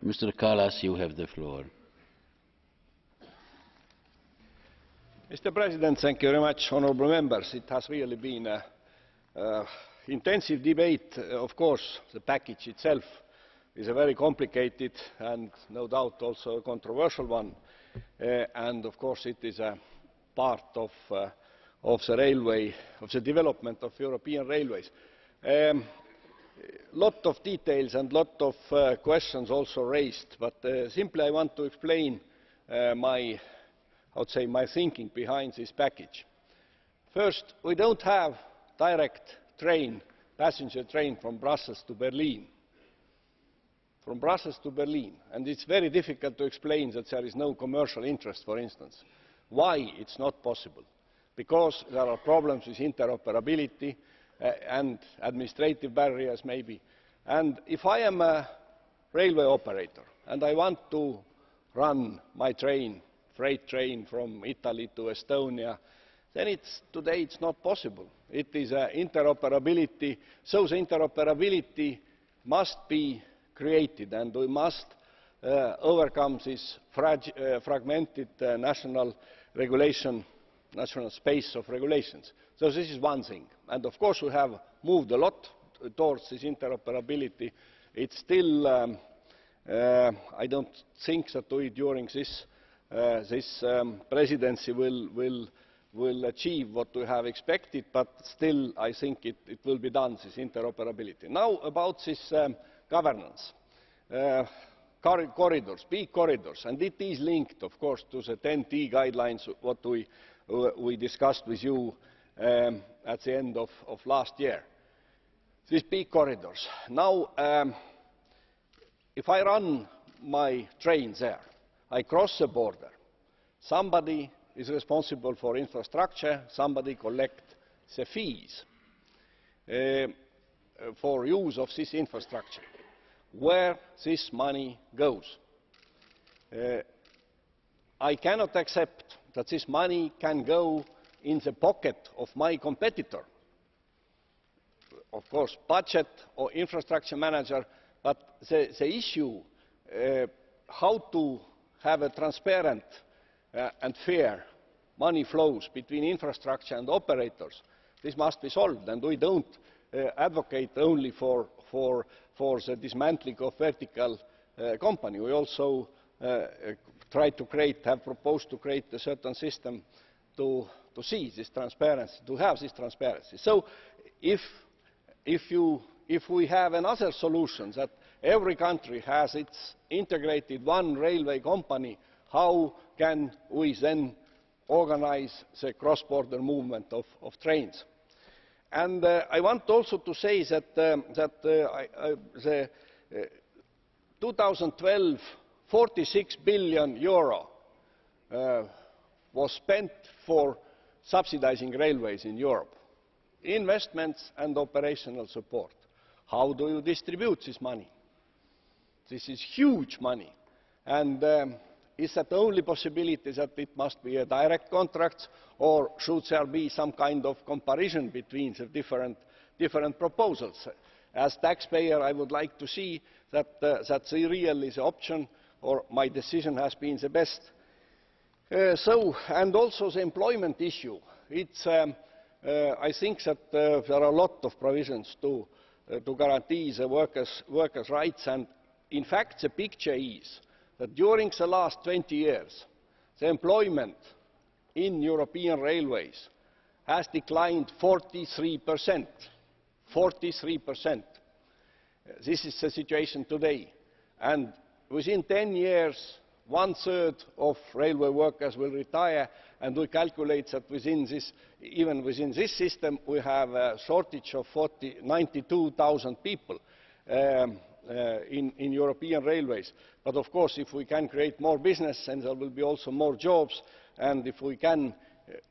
Mr. Kallas, you have the floor. Mr. President, thank you very much, honourable members. It has really been an intensive debate. Of course, the package itself is a very complicated and no doubt also a controversial one. And of course it is a part of the development of European railways. Lot of details and lot of questions also raised, but simply I want to explain my thinking behind this package. First, we don't have direct train, passenger train from Brussels to Berlin. From Brussels to Berlin. And it's very difficult to explain that there is no commercial interest, for instance. Why it's not possible? Because there are problems with interoperability and administrative barriers maybe. And if I am a railway operator and I want to run my train, freight train from Italy to Estonia, then today it's not possible. It is interoperability, so the interoperability must be created and we must overcome this fragmented national regulation, national space of regulations. So this is one thing. And of course we have moved a lot towards this interoperability. It's still, I don't think that we during this presidency will achieve what we have expected, but still I think it will be done, this interoperability. Now about this governance. Corridors, big corridors, and it is linked, of course, to the 10T guidelines, what we discussed with you at the end of last year. These big corridors. Now, if I run my train there, I cross the border. Somebody is responsible for infrastructure, somebody collects the fees for use of this infrastructure. Where this money goes. I cannot accept that this money can go in the pocket of my competitor. Of course, budget or infrastructure manager, but the issue how to have a transparent and fair money flows between infrastructure and operators, this must be solved, and we don't advocate only for the dismantling of vertical company. We also have proposed to create a certain system to see this transparency, to have this transparency. So if we have another solution that every country has its integrated one railway company, how can we then organize the cross-border movement of trains? And I want also to say that the 2012 €46 billion was spent for subsidizing railways in Europe, investments and operational support. How do you distribute this money? This is huge money. And is that the only possibility that it must be a direct contract, or should there be some kind of comparison between the different proposals? As taxpayer, I would like to see that the real is the option, or my decision has been the best. And also the employment issue. I think that there are a lot of provisions to guarantee the workers' rights, and in fact the picture is that during the last 20 years, the employment in European railways has declined 43%. 43%. This is the situation today. And within 10 years, 1/3 of railway workers will retire, and we calculate that even within this system, we have a shortage of 92,000 people in European railways. But of course, if we can create more business, then there will be also more jobs, and if we can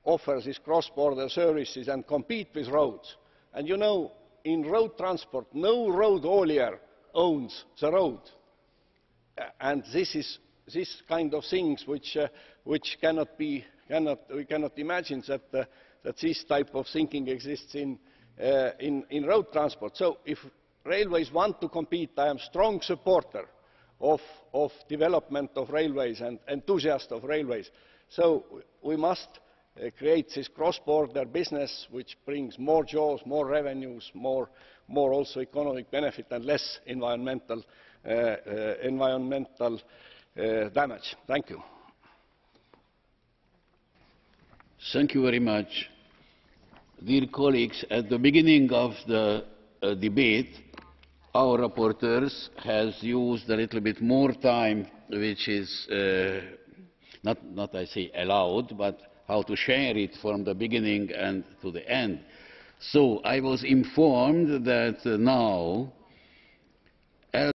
offer these cross-border services and compete with roads. And you know, in road transport, no road haulier owns the road. And this kind of things which we cannot imagine that this type of thinking exists in road transport. So if railways want to compete, I am a strong supporter of development of railways and enthusiasts of railways. So we must create this cross-border business which brings more jobs, more revenues, more also economic benefit and less environmental damage. Thank you. Thank you very much. Dear colleagues, at the beginning of the debate, our rapporteurs has used a little bit more time, which is not I say allowed, but how to share it from the beginning and to the end. So I was informed that now